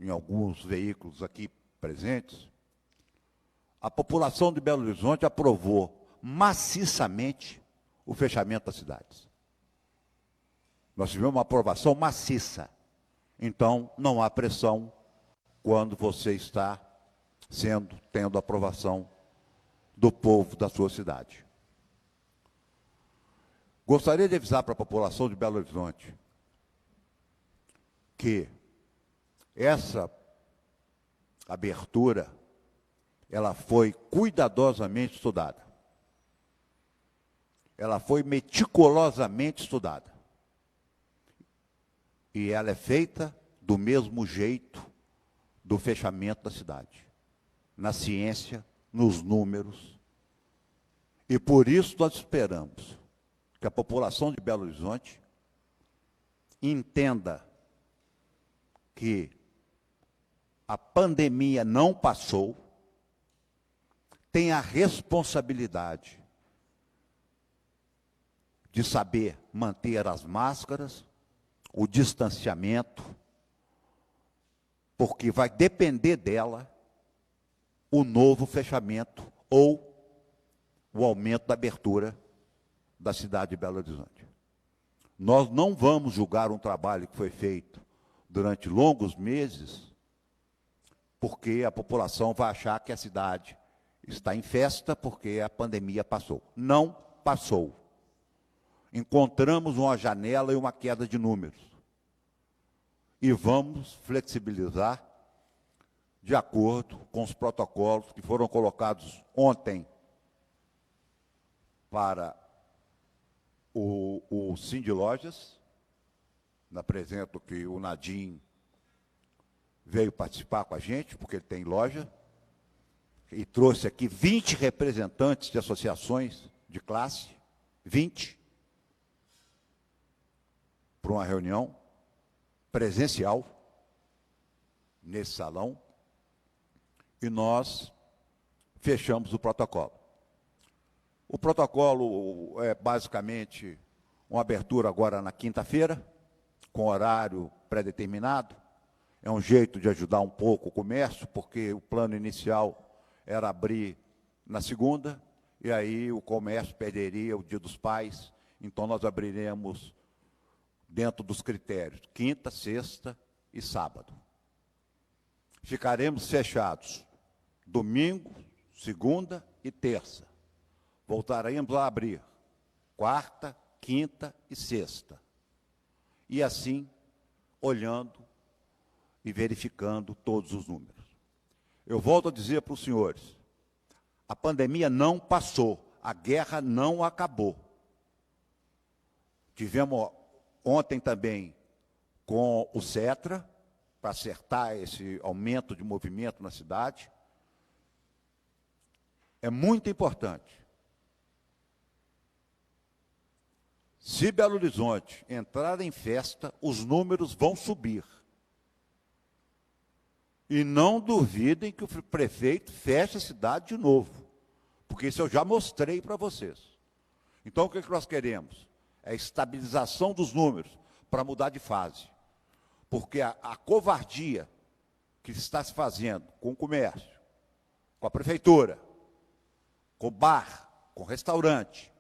em alguns veículos aqui presentes, a população de Belo Horizonte aprovou maciçamente o fechamento das cidades. Nós tivemos uma aprovação maciça. Então, não há pressão quando você está tendo aprovação do povo da sua cidade. Gostaria de avisar para a população de Belo Horizonte que essa abertura, ela foi cuidadosamente estudada. Ela foi meticulosamente estudada. E ela é feita do mesmo jeito do fechamento da cidade. Na ciência, nos números. E por isso nós esperamos que a população de Belo Horizonte entenda que a pandemia não passou, tem a responsabilidade de saber manter as máscaras, o distanciamento, porque vai depender dela o novo fechamento ou o aumento da abertura da cidade de Belo Horizonte. Nós não vamos julgar um trabalho que foi feito durante longos meses, porque a população vai achar que a cidade está em festa porque a pandemia passou. Não passou. Encontramos uma janela e uma queda de números. E vamos flexibilizar de acordo com os protocolos que foram colocados ontem para o Cindy Lojas. Apresento que o Nadim veio participar com a gente, porque ele tem loja, e trouxe aqui 20 representantes de associações de classe, 20, para uma reunião presencial nesse salão, e nós fechamos o protocolo. O protocolo é basicamente uma abertura agora na quinta-feira, com horário pré-determinado. É um jeito de ajudar um pouco o comércio, porque o plano inicial era abrir na segunda, e aí o comércio perderia o Dia dos Pais, então nós abriremos dentro dos critérios, quinta, sexta e sábado. Ficaremos fechados domingo, segunda e terça. Voltaremos a abrir quarta, quinta e sexta. E assim, olhando e verificando todos os números. Eu volto a dizer para os senhores, a pandemia não passou, a guerra não acabou. Tivemos ontem também com o Cetra, para acertar esse aumento de movimento na cidade. É muito importante. Se Belo Horizonte entrar em festa, os números vão subir. E não duvidem que o prefeito feche a cidade de novo, porque isso eu já mostrei para vocês. Então, o que nós queremos? É a estabilização dos números para mudar de fase. Porque a covardia que está se fazendo com o comércio, com a prefeitura, com o bar, com o restaurante,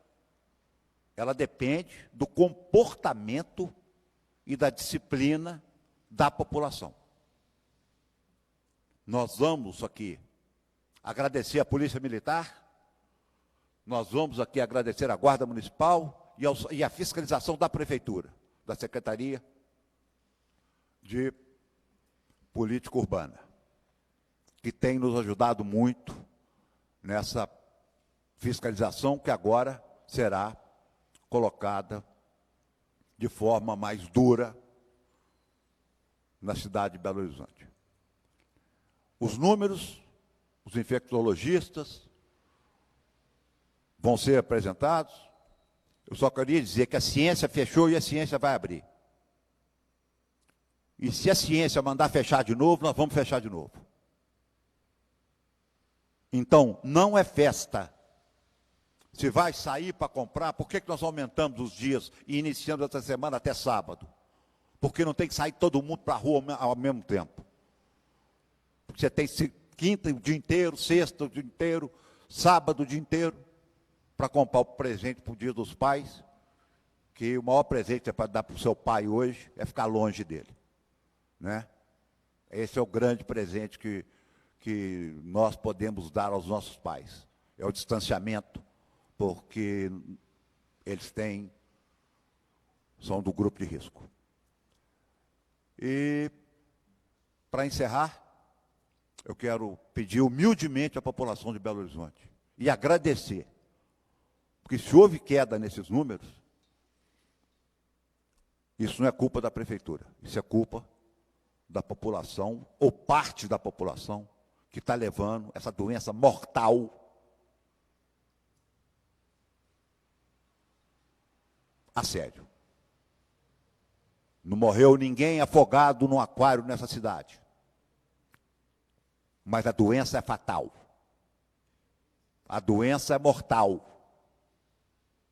ela depende do comportamento e da disciplina da população. Nós vamos aqui agradecer a Polícia Militar, nós vamos aqui agradecer a Guarda Municipal e a fiscalização da Prefeitura, da Secretaria de Política Urbana, que tem nos ajudado muito nessa fiscalização que agora será colocada de forma mais dura na cidade de Belo Horizonte. Os números, os infectologistas vão ser apresentados. Eu só queria dizer que a ciência fechou e a ciência vai abrir. E se a ciência mandar fechar de novo, nós vamos fechar de novo. Então, não é festa. Se vai sair para comprar, por que nós aumentamos os dias e iniciamos essa semana até sábado? Porque não tem que sair todo mundo para a rua ao mesmo tempo. Porque você tem quinta o dia inteiro, sexta o dia inteiro, sábado o dia inteiro, para comprar o presente para o Dia dos Pais, que o maior presente é para dar para o seu pai hoje é ficar longe dele, né? Esse é o grande presente que nós podemos dar aos nossos pais. É o distanciamento, porque eles são do grupo de risco. E, para encerrar, eu quero pedir humildemente à população de Belo Horizonte e agradecer, porque se houve queda nesses números, isso não é culpa da prefeitura, isso é culpa da população, ou parte da população, que está levando essa doença mortal a sério. Não morreu ninguém afogado num aquário nessa cidade. Mas a doença é fatal. A doença é mortal.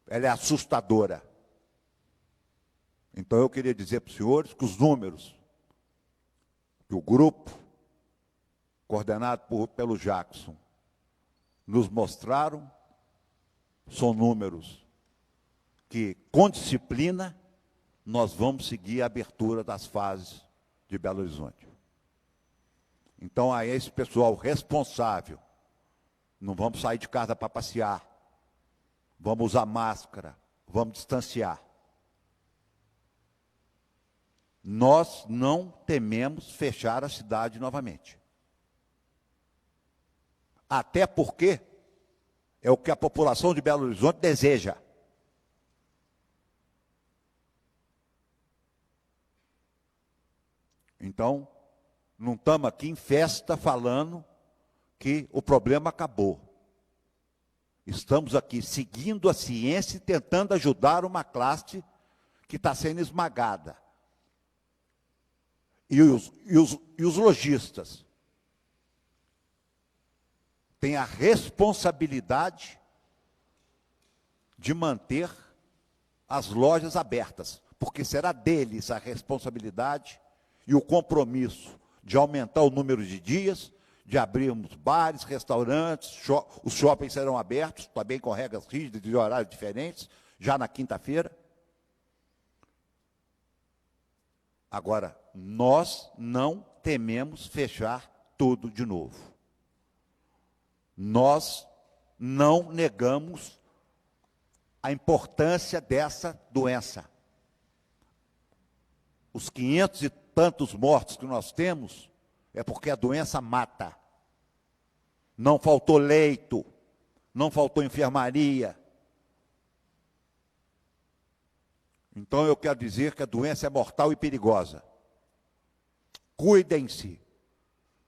Ela é assustadora. Então eu queria dizer para os senhores que os números que o grupo, coordenado pelo Jackson, nos mostraram, são números que, com disciplina, nós vamos seguir a abertura das fases de Belo Horizonte. Então, a esse pessoal responsável, não vamos sair de casa para passear, vamos usar máscara, vamos distanciar. Nós não tememos fechar a cidade novamente. Até porque é o que a população de Belo Horizonte deseja. Então, não estamos aqui em festa falando que o problema acabou. Estamos aqui seguindo a ciência e tentando ajudar uma classe que está sendo esmagada. E os lojistas têm a responsabilidade de manter as lojas abertas, porque será deles a responsabilidade e o compromisso de aumentar o número de dias, de abrirmos bares, restaurantes, os shoppings serão abertos, também com regras rígidas de horários diferentes, já na quinta-feira. Agora, nós não tememos fechar tudo de novo. Nós não negamos a importância dessa doença. Os 500 e tantos mortos que nós temos é porque a doença mata. Não faltou leito, não faltou enfermaria. Então eu quero dizer que a doença é mortal e perigosa. Cuidem-se.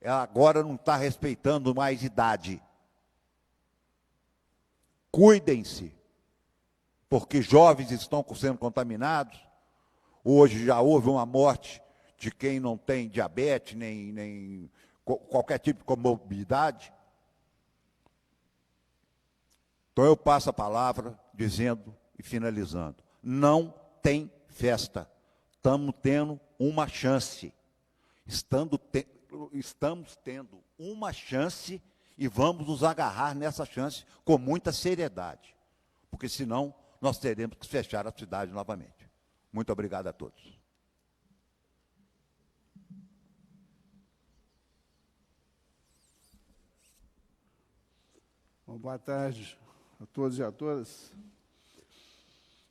Ela agora não está respeitando mais idade. Cuidem-se, porque jovens estão sendo contaminados. Hoje já houve uma morte de quem não tem diabetes, nem qualquer tipo de comorbidade. Então eu passo a palavra dizendo e finalizando. Não tem festa. Estamos tendo uma chance. Estamos tendo uma chance e vamos nos agarrar nessa chance com muita seriedade. Porque senão nós teremos que fechar a cidade novamente. Muito obrigado a todos. Bom, boa tarde a todos e a todas.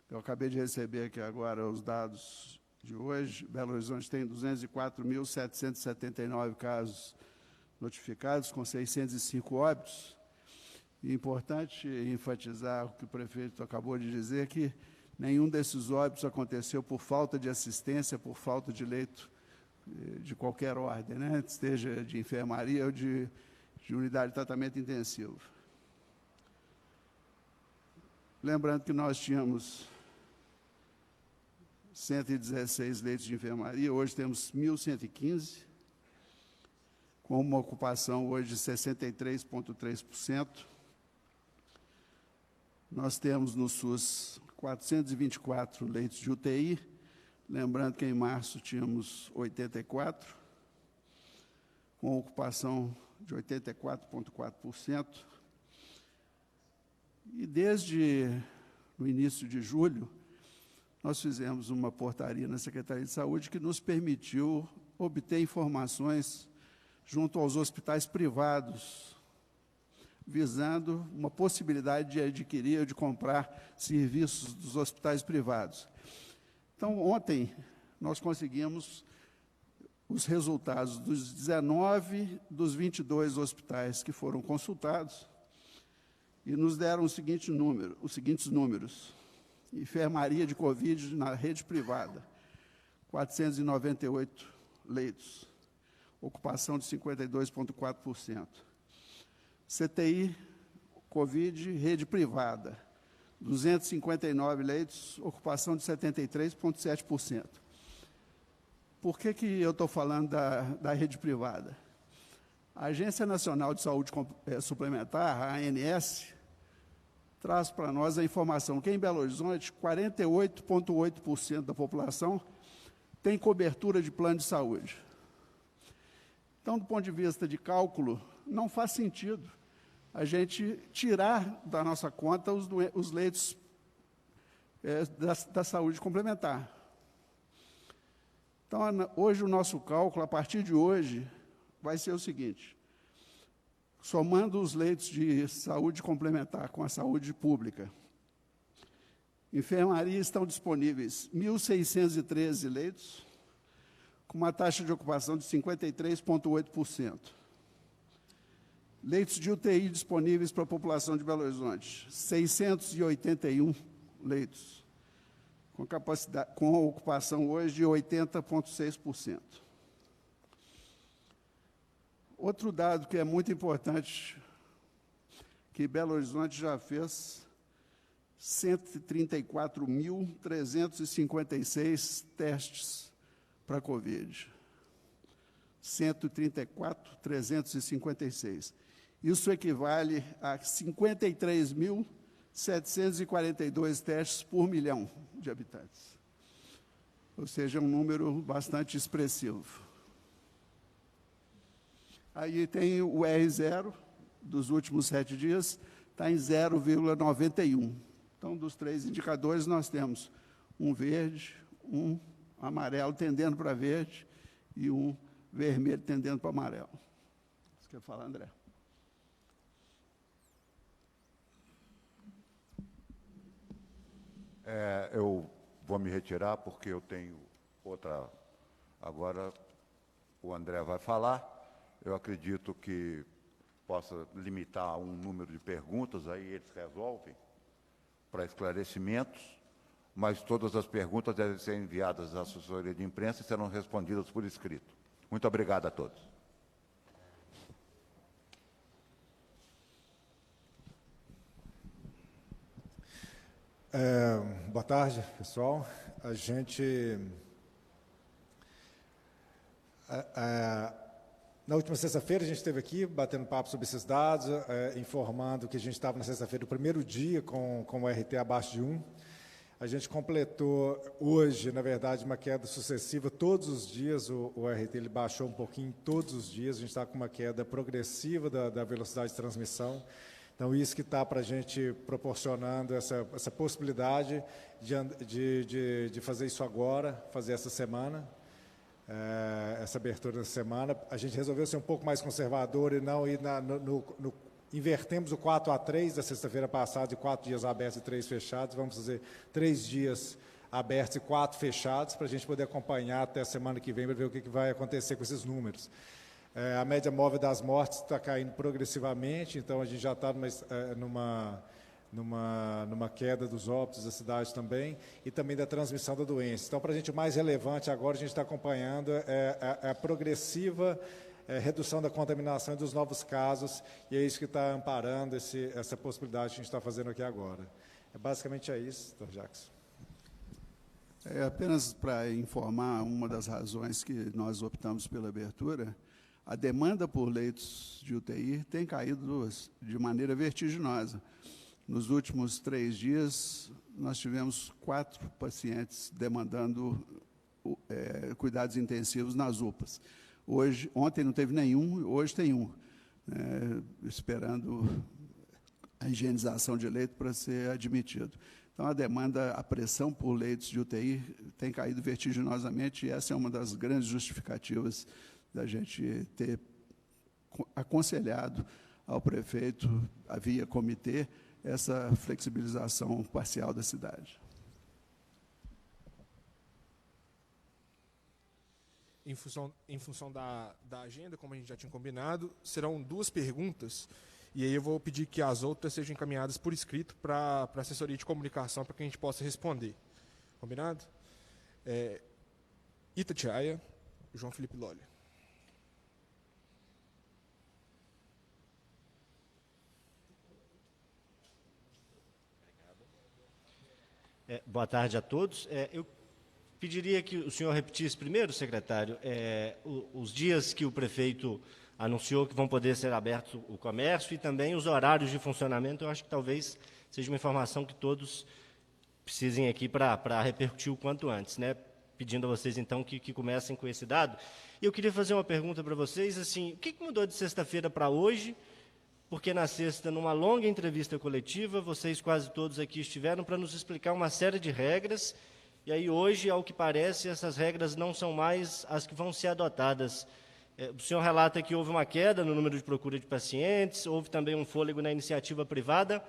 Eu acabei de receber aqui agora os dados de hoje. Belo Horizonte tem 204.779 casos notificados, com 605 óbitos. E é importante enfatizar o que o prefeito acabou de dizer, que nenhum desses óbitos aconteceu por falta de assistência, por falta de leito de qualquer ordem, né? Seja de enfermaria ou de unidade de tratamento intensivo. Lembrando que nós tínhamos 116 leitos de enfermaria, hoje temos 1.115, com uma ocupação hoje de 63,3%. Nós temos no SUS 424 leitos de UTI, lembrando que em março tínhamos 84. com ocupação de 84,4%. E desde o início de julho, nós fizemos uma portaria na Secretaria de Saúde que nos permitiu obter informações junto aos hospitais privados, visando uma possibilidade de adquirir ou de comprar serviços dos hospitais privados. Então, ontem, nós conseguimos os resultados dos 19 dos 22 hospitais que foram consultados e nos deram os seguintes números. Enfermaria de Covid na rede privada, 498 leitos, ocupação de 52,4%. CTI, Covid, rede privada, 259 leitos, ocupação de 73,7%. Por que eu estou falando da rede privada? A Agência Nacional de Saúde Suplementar, a ANS, traz para nós a informação que, em Belo Horizonte, 48,8% da população tem cobertura de plano de saúde. Então, do ponto de vista de cálculo, não faz sentido a gente tirar da nossa conta os leitos da saúde complementar. Então, hoje, o nosso cálculo, a partir de hoje, vai ser o seguinte: somando os leitos de saúde complementar com a saúde pública, enfermaria estão disponíveis 1.613 leitos, com uma taxa de ocupação de 53,8%. Leitos de UTI disponíveis para a população de Belo Horizonte, 681 leitos, com ocupação hoje de 80,6%. Outro dado que é muito importante, que Belo Horizonte já fez 134.356 testes para Covid. 134.356. Isso equivale a 53.742 testes por milhão de habitantes. Ou seja, é um número bastante expressivo. Aí tem o R0, dos últimos 7 dias, está em 0,91. Então, dos 3 indicadores, nós temos um verde, um amarelo tendendo para verde e um vermelho tendendo para amarelo. Você quer falar, André? Eu vou me retirar porque eu tenho outra... Agora o André vai falar. Eu acredito que possa limitar um número de perguntas, aí eles resolvem para esclarecimentos, mas todas as perguntas devem ser enviadas à assessoria de imprensa e serão respondidas por escrito. Muito obrigado a todos. Boa tarde, pessoal. A gente... Na última sexta-feira, a gente esteve aqui batendo papo sobre esses dados, informando que a gente estava na sexta-feira, o primeiro dia com o RT abaixo de 1. A gente completou hoje, na verdade, uma queda sucessiva. Todos os dias o RT ele baixou um pouquinho, todos os dias. A gente está com uma queda progressiva da velocidade de transmissão. Então, isso que está para a gente proporcionando essa possibilidade de fazer isso agora, fazer essa semana. Essa abertura da semana. A gente resolveu ser um pouco mais conservador e não ir invertemos o 4-3 da sexta-feira passada, de 4 dias abertos e 3 fechados. Vamos fazer 3 dias abertos e 4 fechados, para a gente poder acompanhar até a semana que vem, para ver o que vai acontecer com esses números. A média móvel das mortes está caindo progressivamente, então a gente já está numa queda dos óbitos da cidade também, e também da transmissão da doença. Então, para a gente, o mais relevante agora, a gente está acompanhando a progressiva redução da contaminação e dos novos casos, e é isso que está amparando essa possibilidade que a gente está fazendo aqui agora. Basicamente é isso, Dr. Jackson. Apenas para informar, uma das razões que nós optamos pela abertura, a demanda por leitos de UTI tem caído de maneira vertiginosa. Nos últimos 3 dias, nós tivemos 4 pacientes demandando cuidados intensivos nas UPAs, Ontem não teve nenhum, hoje tem um, esperando a higienização de leito para ser admitido. Então, a demanda, a pressão por leitos de UTI tem caído vertiginosamente, e essa é uma das grandes justificativas da gente ter aconselhado ao prefeito, via comitê, essa flexibilização parcial da cidade. Em função da agenda, como a gente já tinha combinado, serão 2 perguntas, e aí eu vou pedir que as outras sejam encaminhadas por escrito para a assessoria de comunicação, para que a gente possa responder. Combinado? Itatiaia, João Felipe Lolli. Boa tarde a todos. Eu pediria que o senhor repetisse primeiro, secretário, os dias que o prefeito anunciou que vão poder ser abertos o comércio e também os horários de funcionamento. Eu acho que talvez seja uma informação que todos precisem aqui para repercutir o quanto antes, né? Pedindo a vocês, então, que comecem com esse dado. E eu queria fazer uma pergunta para vocês, assim, o que mudou de sexta-feira para hoje? Porque na sexta, numa longa entrevista coletiva, vocês quase todos aqui estiveram para nos explicar uma série de regras, e aí hoje, ao que parece, essas regras não são mais as que vão ser adotadas. O senhor relata que houve uma queda no número de procura de pacientes, houve também um fôlego na iniciativa privada,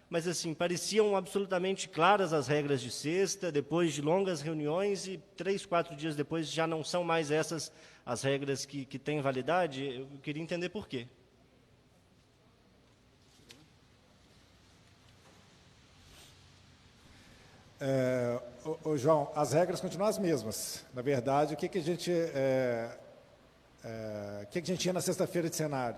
mas, assim, pareciam absolutamente claras as regras de sexta, depois de longas reuniões, e 3, 4 dias depois já não são mais essas as regras que têm validade. Eu queria entender por quê. João, as regras continuam as mesmas. Na verdade, o que a gente tinha na sexta-feira de cenário?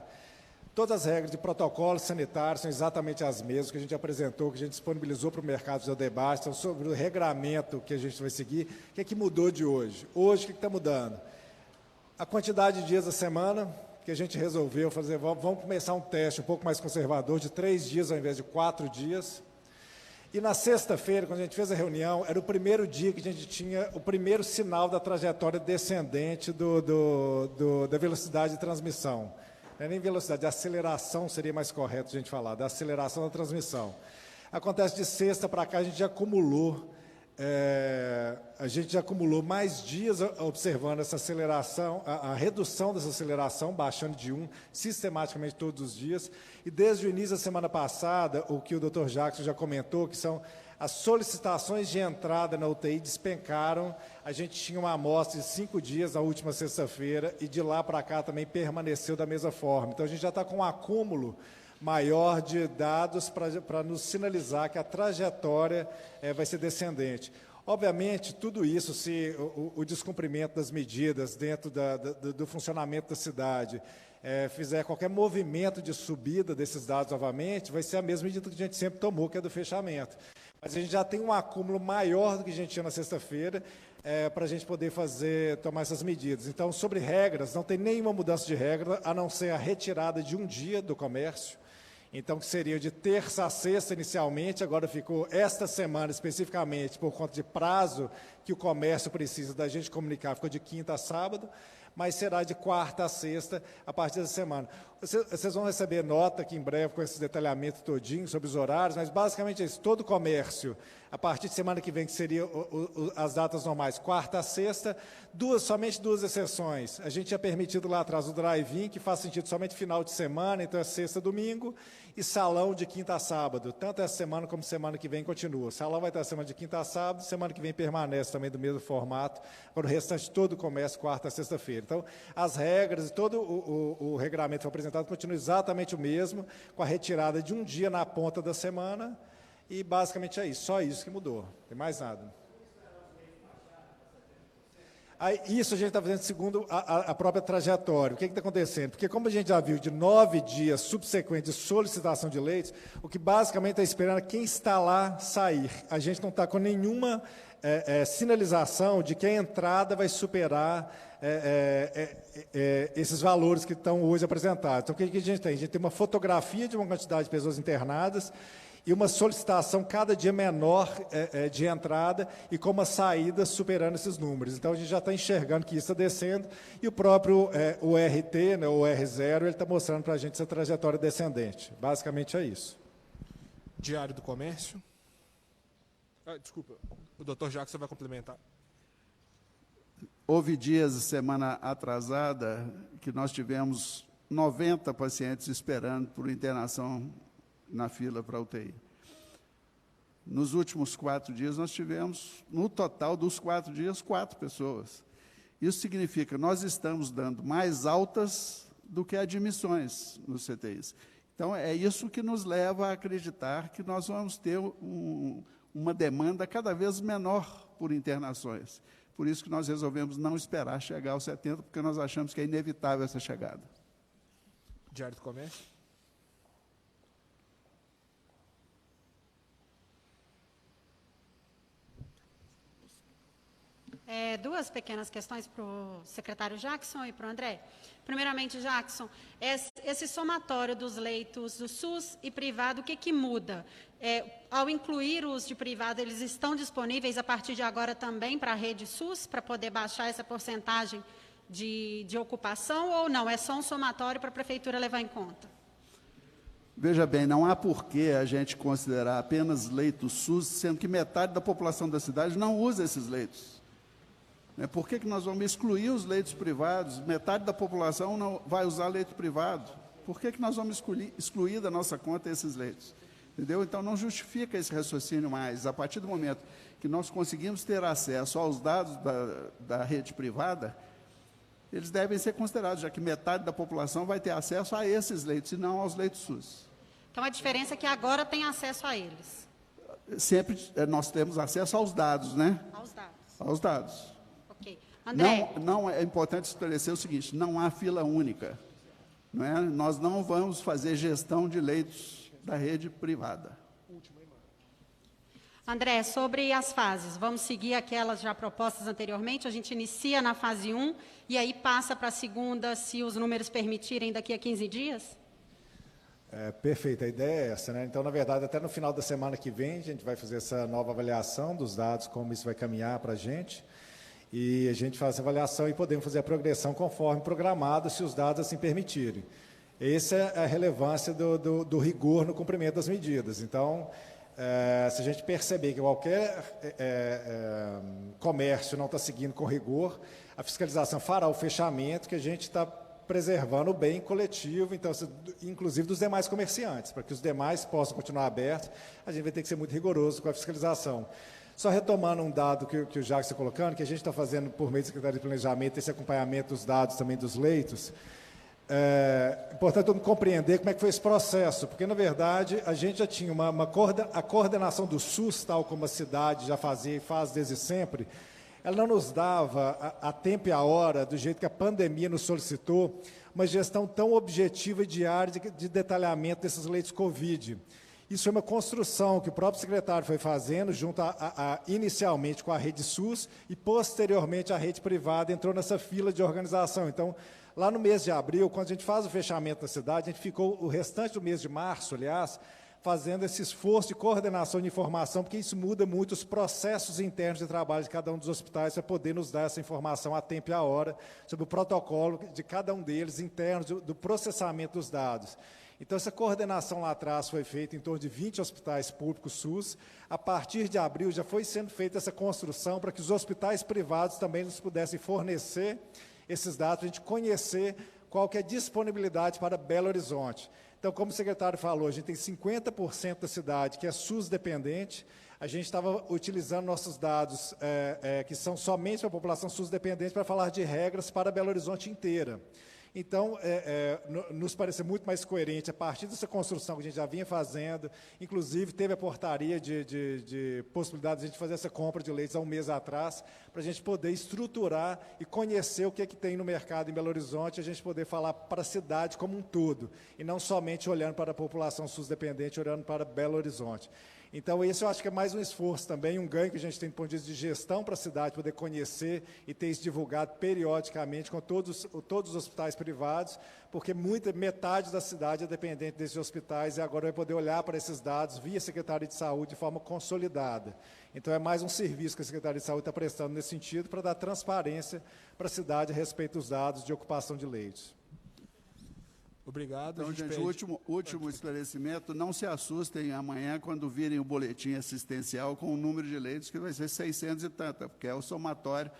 Todas as regras de protocolo sanitário são exatamente as mesmas que a gente apresentou, que a gente disponibilizou para o mercado do debate. Então, sobre o regramento que a gente vai seguir, o que mudou de hoje? Hoje, o que está mudando? A quantidade de dias da semana, que a gente resolveu fazer, vamos começar um teste um pouco mais conservador, de 3 dias ao invés de 4 dias. E na sexta-feira, quando a gente fez a reunião, era o primeiro dia que a gente tinha o primeiro sinal da trajetória descendente da velocidade de transmissão. Não é nem velocidade, de aceleração seria mais correto a gente falar, da aceleração da transmissão. Acontece de sexta para cá, a gente já acumulou mais dias observando essa aceleração, a redução dessa aceleração, baixando de 1 sistematicamente todos os dias. E desde o início da semana passada, o que o Dr. Jackson já comentou, que são as solicitações de entrada na UTI despencaram. A gente tinha uma amostra de 5 dias na última sexta-feira e de lá para cá também permaneceu da mesma forma. Então, a gente já está com um acúmulo maior de dados para nos sinalizar que a trajetória vai ser descendente. Obviamente, tudo isso, se o descumprimento das medidas dentro do funcionamento da cidade fizer qualquer movimento de subida desses dados novamente, vai ser a mesma medida que a gente sempre tomou, que é do fechamento. Mas a gente já tem um acúmulo maior do que a gente tinha na sexta-feira para a gente poder tomar essas medidas. Então, sobre regras, não tem nenhuma mudança de regra, a não ser a retirada de um dia do comércio. Então, que seria de terça a sexta inicialmente, agora ficou esta semana especificamente, por conta de prazo que o comércio precisa da gente comunicar, ficou de quinta a sábado, mas será de quarta a sexta a partir dessa semana. Vocês vão receber nota aqui em breve com esse detalhamento todinho sobre os horários, mas basicamente é isso, todo o comércio, a partir de semana que vem, que seria as datas normais, quarta a sexta, somente duas exceções. A gente tinha permitido lá atrás o drive-in, que faz sentido somente final de semana, então é sexta, domingo, e salão de quinta a sábado. Tanto essa semana como semana que vem continua. O salão vai estar semana de quinta a sábado, semana que vem permanece também do mesmo formato, para o restante todo o comércio, quarta a sexta-feira. Então, as regras e todo o regramento que foi apresentado continua exatamente o mesmo, com a retirada de um dia na ponta da semana, e basicamente é isso, só isso que mudou, não tem mais nada. Isso a gente está fazendo segundo a própria trajetória. O que está acontecendo? Porque como a gente já viu de 9 dias subsequentes de solicitação de leitos, o que basicamente está esperando é quem está lá sair. A gente não está com nenhuma sinalização de que a entrada vai superar esses valores que estão hoje apresentados. Então, o que a gente tem? A gente tem uma fotografia de uma quantidade de pessoas internadas e uma solicitação cada dia menor de entrada e com uma saída superando esses números. Então, a gente já está enxergando que isso está descendo e o próprio ORT, né, o R0, ele está mostrando para a gente essa trajetória descendente. Basicamente é isso. Diário do Comércio. Desculpa, o doutor Jackson vai complementar. Houve dias, semana atrasada, que nós tivemos 90 pacientes esperando por internação na fila para UTI. Nos últimos 4 dias, nós tivemos, no total dos 4 dias, 4 pessoas. Isso significa que nós estamos dando mais altas do que admissões nos CTIs. Então, é isso que nos leva a acreditar que nós vamos ter uma demanda cada vez menor por internações. Por isso que nós resolvemos não esperar chegar aos 70, porque nós achamos que é inevitável essa chegada. Diário do Comércio. Duas pequenas questões para o secretário Jackson e para o André. Primeiramente, Jackson, esse somatório dos leitos do SUS e privado, o que muda? Ao incluir os de privado, eles estão disponíveis a partir de agora também para a rede SUS, para poder baixar essa porcentagem de ocupação, ou não? É só um somatório para a Prefeitura levar em conta? Veja bem, não há por que a gente considerar apenas leitos SUS, sendo que metade da população da cidade não usa esses leitos. Por que nós vamos excluir os leitos privados? Metade da população não vai usar leito privado. Por que nós vamos excluir da nossa conta esses leitos? Entendeu? Então, não justifica esse raciocínio mais. A partir do momento que nós conseguimos ter acesso aos dados da rede privada, eles devem ser considerados, já que metade da população vai ter acesso a esses leitos, e não aos leitos SUS. Então, a diferença é que agora tem acesso a eles. Sempre nós temos acesso aos dados, né? Aos dados. Aos dados. Ok. André. Não é importante esclarecer o seguinte, não há fila única. Não é? Nós não vamos fazer gestão de leitos da rede privada. André, sobre as fases, vamos seguir aquelas já propostas anteriormente, a gente inicia na fase 1 e aí passa para a segunda, se os números permitirem, daqui a 15 dias? Perfeito, a ideia é essa, né? Então, na verdade, até no final da semana que vem, a gente vai fazer essa nova avaliação dos dados, como isso vai caminhar para a gente, e a gente faz essa avaliação e podemos fazer a progressão conforme programado, se os dados assim permitirem. Essa é a relevância do rigor no cumprimento das medidas. Então, se a gente perceber que qualquer comércio não está seguindo com rigor, a fiscalização fará o fechamento, que a gente está preservando o bem coletivo, então, inclusive dos demais comerciantes, para que os demais possam continuar abertos, a gente vai ter que ser muito rigoroso com a fiscalização. Só retomando um dado que o Jacques está colocando, que a gente está fazendo por meio do Secretaria de Planejamento, esse acompanhamento dos dados também dos leitos. É importante todo mundo compreender como é que foi esse processo, porque, na verdade, a gente já tinha a coordenação do SUS, tal como a cidade já fazia e faz desde sempre, ela não nos dava, a tempo e a hora, do jeito que a pandemia nos solicitou, uma gestão tão objetiva e diária de detalhamento desses leitos Covid. Isso é uma construção que o próprio secretário foi fazendo, junto inicialmente com a rede SUS, e posteriormente a rede privada entrou nessa fila de organização. Então, lá no mês de abril, quando a gente faz o fechamento da cidade, a gente ficou o restante do mês de março, aliás, fazendo esse esforço de coordenação de informação, porque isso muda muito os processos internos de trabalho de cada um dos hospitais para poder nos dar essa informação a tempo e a hora sobre o protocolo de cada um deles, internos, do processamento dos dados. Então, essa coordenação lá atrás foi feita em torno de 20 hospitais públicos SUS. A partir de abril, já foi sendo feita essa construção para que os hospitais privados também nos pudessem fornecer esses dados, para a gente conhecer qual que é a disponibilidade para Belo Horizonte. Então, como o secretário falou, a gente tem 50% da cidade que é SUS dependente. A gente estava utilizando nossos dados, que são somente para a população SUS dependente, para falar de regras para Belo Horizonte inteira. Então, nos pareceu muito mais coerente, a partir dessa construção que a gente já vinha fazendo, inclusive teve a portaria de possibilidade de a gente fazer essa compra de leitos há um mês atrás, para a gente poder estruturar e conhecer o que é que tem no mercado em Belo Horizonte, a gente poder falar para a cidade como um todo, e não somente olhando para a população SUS dependente, olhando para Belo Horizonte. Então, esse eu acho que é mais um esforço também, um ganho que a gente tem do ponto de vista de gestão para a cidade, poder conhecer e ter isso divulgado periodicamente com todos os hospitais privados, porque metade da cidade é dependente desses hospitais e agora vai poder olhar para esses dados via Secretaria de Saúde de forma consolidada. Então, é mais um serviço que a Secretaria de Saúde está prestando nesse sentido para dar transparência para a cidade a respeito dos dados de ocupação de leitos. Obrigado. Então, gente, último esclarecimento, não se assustem amanhã quando virem o boletim assistencial com o número de leitos, que vai ser 600 e tanta, porque é o somatório,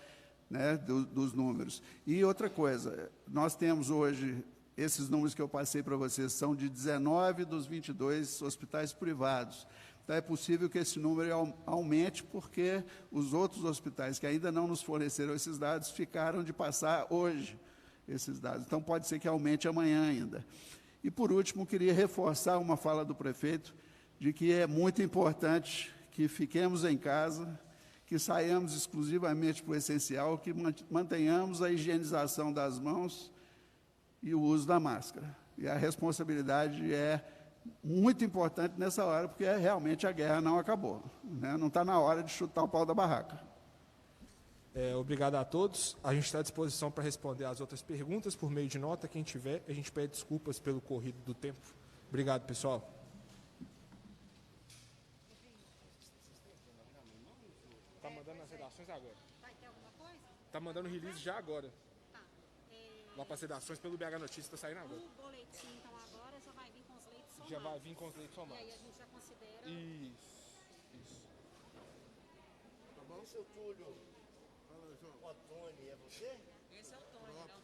né, dos números. E outra coisa, nós temos hoje, esses números que eu passei para vocês, são de 19 dos 22 hospitais privados. Então, é possível que esse número aumente, porque os outros hospitais que ainda não nos forneceram esses dados ficaram de passar hoje esses dados. Então, pode ser que aumente amanhã ainda. E, por último, queria reforçar uma fala do prefeito de que é muito importante que fiquemos em casa, que saiamos exclusivamente para o essencial, que mantenhamos a higienização das mãos e o uso da máscara. E a responsabilidade é muito importante nessa hora, porque realmente a guerra não acabou, né? Não está na hora de chutar o pau da barraca. Obrigado a todos. A gente está à disposição para responder as outras perguntas por meio de nota. Quem tiver, a gente pede desculpas pelo corrido do tempo. Obrigado, pessoal. Está mandando as redações agora. Vai ter alguma coisa? Está mandando release já agora. Tá. Lá para as redações pelo BH Notícias, está saindo agora. O boletim, então, agora já vai vir com os leitos somados. Já vai vir com os leitos E aí somados. a gente já considera... Isso. Seu Túlio, o Antônio, é você? Esse é o Tony, né?